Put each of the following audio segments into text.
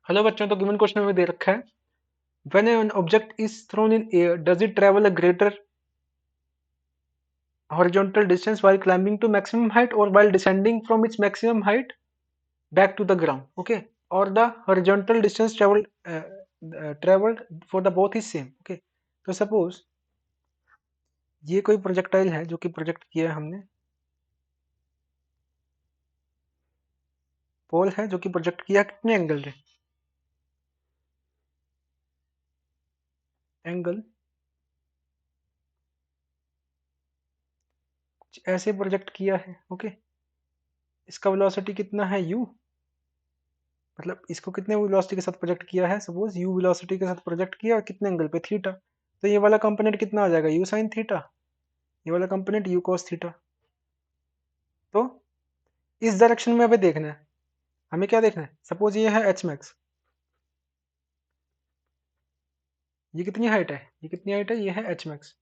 Hello बच्चों, तो given question में दे रखा है when an object is thrown in air does it travel a greater horizontal distance while climbing to maximum height or while descending from its maximum height back to the ground, okay, or the horizontal distance traveled for the both is same, okay. तो suppose ये कोई projectile है जो कि project किया है हमने, पोल है जो कि प्रोजेक्ट किया कितने एंगल से, एंगल ऐसे प्रोजेक्ट किया है, ओके। इसका वेलोसिटी कितना है u, मतलब इसको कितने वेलोसिटी के साथ प्रोजेक्ट किया है, सपोज u वेलोसिटी के साथ प्रोजेक्ट किया और कितने एंगल पे, थीटा। तो ये वाला कंपोनेंट कितना आ जाएगा, u साइन थीटा, ये वाला कंपोनेंट u cos थीटा। तो इस डायरेक्शन में हमें देखना है, हमें क्या देखना है, सपोज ये है h मैक्स, ये कितनी हाइट है, ये कितनी हाइट है, ये है h मैक्स,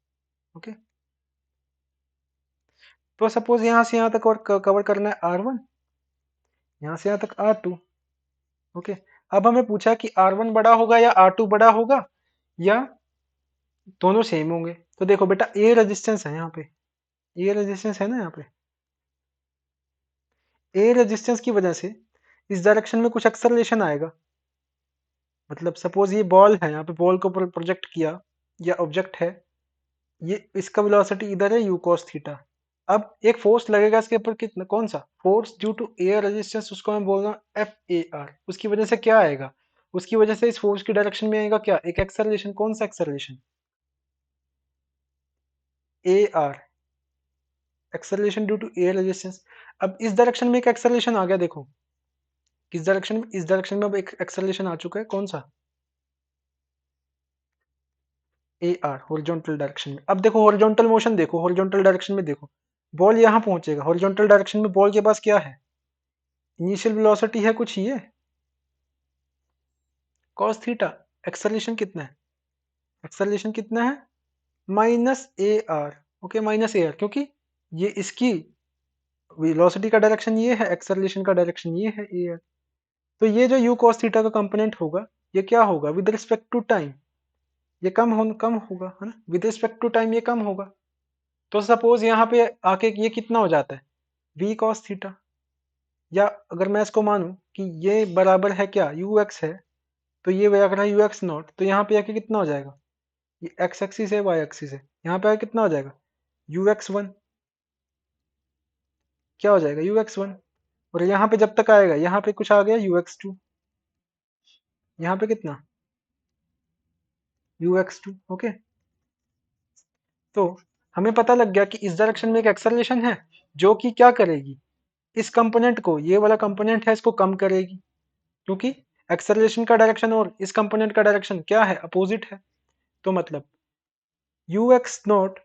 ओके। तो सपोज यहाँ से यहाँ तक और कवर करना है r1, यहाँ से यहाँ तक r2, ओके। अब हमें पूछा कि r1 बड़ा होगा या r2 बड़ा होगा या दोनों सेम होंगे। तो देखो बेटा, ए रेजिस्टेंस है यहाँ पे, ए रेजिस्टेंस है ना यहाँ पे, ए रेजिस्टेंस की वजह से इस डायरेक्शन में कुछ एक्सेलरेशन आएगा। मतलब सपोज ये बॉल है, यहाँ पे बॉल को प्रोजेक्ट किया या ऑब्जेक्ट है, ये इसका वेलोसिटी इधर है u cos थीटा। अब एक फोर्स लगेगा इसके ऊपर, कितना, कौन सा force, due to air resistance, उसको मैं बोल रहा हूँ FAR। उसकी वजह से क्या आएगा, उसकी वजह से इस फोर्स की डायरेक्शन में आएगा क्या, एक एक्सेलरेशन। कौन सा acceleration, AR, acceleration due to air resistance. अब इस डायरेक्शन में एक एक्सेलरेशन आ गया, देखो किस डायरेक्शन में, इस डायरेक्शन में अब एक एक्सेलरेशन आ चुका है, कौन सा, AR, हॉरिजॉन्टल डायरेक्शन में। अब देखो हॉरिजॉन्टल मोशन, देखो हॉरिजॉन्टल डायरेक्शन में, देखो बॉल यहाँ पहुंचेगा, हॉरिजॉन्टल डायरेक्शन में बॉल के पास क्या है, इनिशियल वेलोसिटी है कुछ ये cos थीटा। एक्सेलरेशन कितना है, एक्सेलरेशन कितना है, -AR, ओके, -AR, क्योंकि ये इसकी वेलोसिटी का डायरेक्शन ये है, एक्सेलरेशन का डायरेक्शन ये है, AR। तो ये जो u cos थीटा का कंपोनेंट होगा, ये क्या होगा विद रिस्पेक्ट टू टाइम, ये कम होगा, है ना, विद रिस्पेक्ट टू टाइम ये कम होगा। तो सपोज यहाँ पे आके ये कितना हो जाता है, v cos थीटा। या अगर मैं इसको मानूं कि ये बराबर है क्या, ux है, तो ये बराबर है ux नॉट, तो यहाँ पे आके कितना हो जाएगा, ये x एक्सिस है, y एक्सिस है, यहाँ पे आके कितना हो जाएगा, ux1, क्या हो जाएगा, ux1। और यहाँ पे जब तक आएगा, यहाँ पे कुछ आ गया ux2, यहाँ पे कितना, ux2, ओके। तो हमें पता लग गया कि इस डायरेक्शन में एक एक्सेलरेशन है जो कि क्या करेगी, इस कंपोनेंट को, ये वाला कंपोनेंट है इसको कम करेगी, क्योंकि एक्सेलरेशन का डायरेक्शन और इस कंपोनेंट का डायरेक्शन क्या है, अपोजिट है। तो मतलब ux not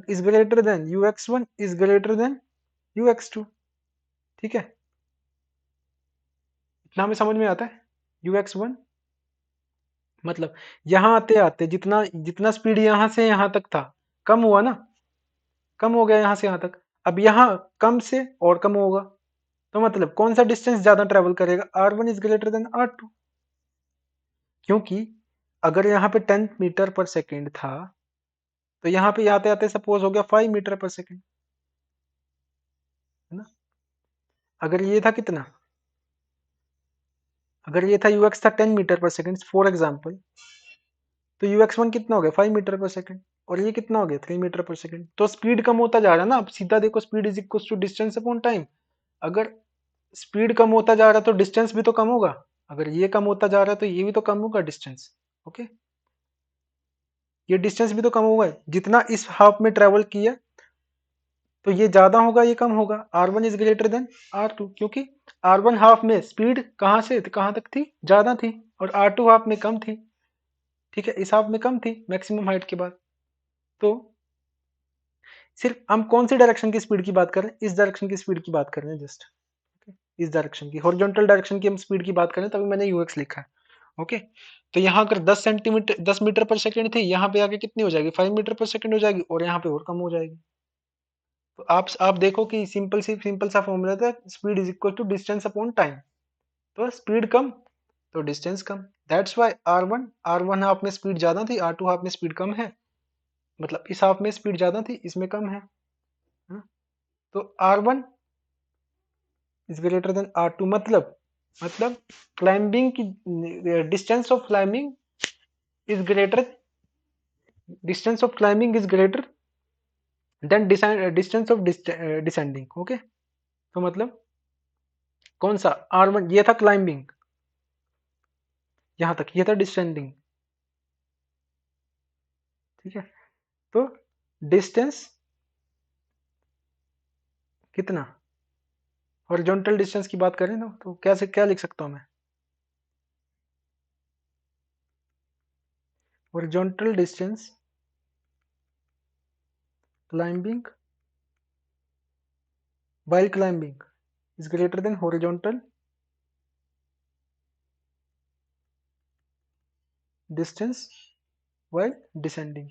is greater than ux1 is greater than ux2, ठीक है, इतना हमें समझ में आता है। ux1 मतलब यहाँ आते आते जितना जितना स्पीड यहाँ से यहाँ तक था, कम हुआ ना, कम हो गया यहाँ से यहाँ तक, अब यहाँ कम से और कम होगा। तो मतलब कौन सा डिस्टेंस ज्यादा ट्रेवल करेगा, r1 is greater than r2, क्योंकि अगर यहाँ पे 10 मीटर पर सेकेंड था, तो यहाँ पे आते आते सपोज हो गया 5 मीटर पर सेकेंड, है ना। अगर ये था कितना, अगर ये था ux था 10 मीटर पर सेकेंड फॉर एग्जाम्पल, तो ux1 कितना हो गया 5 मीटर पर सेकेंड, और ये कितना हो गया 3 मीटर पर सेकेंड। तो स्पीड कम होता जा रहा है ना, अब सीधा देखो, speed is equal to distance upon time. अगर स्पीड कम होता जा रहा है तो डिस्टेंस भी तो कम होगा, अगर ये कम होता जा रहा है तो ये भी तो कम होगा डिस्टेंस, ओके। ये डिस्टेंस भी तो कम होगा, जितना इस हाफ में ट्रेवल किया, तो ये ज्यादा होगा ये कम होगा, r1 is greater than r2, क्योंकि r1 हाफ में स्पीड कहाँ से कहाँ तक थी, ज्यादा थी, और r2 हाफ में कम थी, ठीक है, इस हाफ में कम थी मैक्सिमम हाइट के बाद। तो सिर्फ हम कौन सी डायरेक्शन की स्पीड की बात कर रहे हैं, इस डायरेक्शन की स्पीड की बात कर रहे हैं, जस्ट इस डायरेक्शन की, हॉरिजॉन्टल डायरेक्शन की हम स्पीड की बात करें, तभी मैंने यूएक्स लिखा है, ओके। तो यहाँ अगर 10 सेंटीमीटर 10 मीटर पर सेकंड थी, यहाँ पे आके कितनी हो जाएगी, 5 मीटर पर सेकंड हो जाएगी, और यहाँ पे और कम हो जाएगी। तो आप देखो कि सिंपल सा फॉर्मूला था, speed is equal to distance upon time. तो स्पीड कम तो डिस्टेंस कम, दैट्स वाई R1 हाफ में स्पीड ज़्यादा थी, R2 हाफ में स्पीड कम है, मतलब इस हाफ में स्पीड ज़्यादा थी, इसमें कम है। तो R1 is greater than R2, मतलब क्लाइंबिंग की distance of climbing is greater, distance of climbing is greater than distance of descending. Okay, तो मतलब कौन सा R1, ये था क्लाइंबिंग, यहां तक ये था डिसेंडिंग, ठीक है। तो डिस्टेंस कितना, हॉरिजॉन्टल डिस्टेंस की बात करें ना, तो कैसे क्या लिख सकता हूं मैं, horizontal distance climbing while climbing is greater than horizontal distance while descending,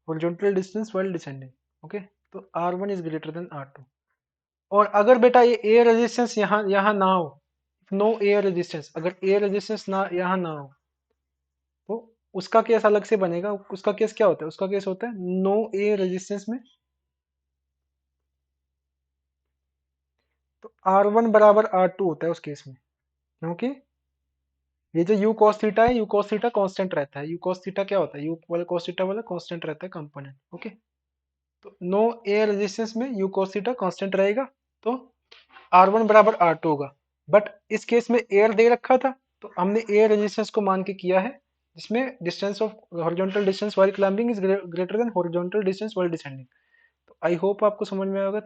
horizontal distance while descending। Okay, तो R1 is greater than R2। और अगर बेटा ये एयर रेजिस्टेंस यहाँ ना हो, नो एयर रेजिस्टेंस, अगर एयर रेजिस्टेंस ना यहाँ ना हो, तो उसका केस अलग से बनेगा। उसका केस क्या होता है, उसका केस होता है नो एयर रेजिस्टेंस में, तो R1 बराबर R2 होता है उस केस में, क्योंकि ये जो u cos थीटा है, u cos थीटा कांस्टेंट रहता है। u cos थीटा क्या होता है, u वाला cos थीटा वाला कांस्टेंट रहता है कंपोनेंट। ओके, तो नो एयर रेजिस्टेंस में u cos थीटा कांस्टेंट रहेगा, तो R1 बराबर R2 होगा। बट इस केस में एयर दे रखा था, तो हमने एयर रेजिस्टेंस को मान के किया है, जिसमें distance of horizontal distance while climbing is greater than horizontal distance while descending. तो आई होप आपको समझ में आएगा।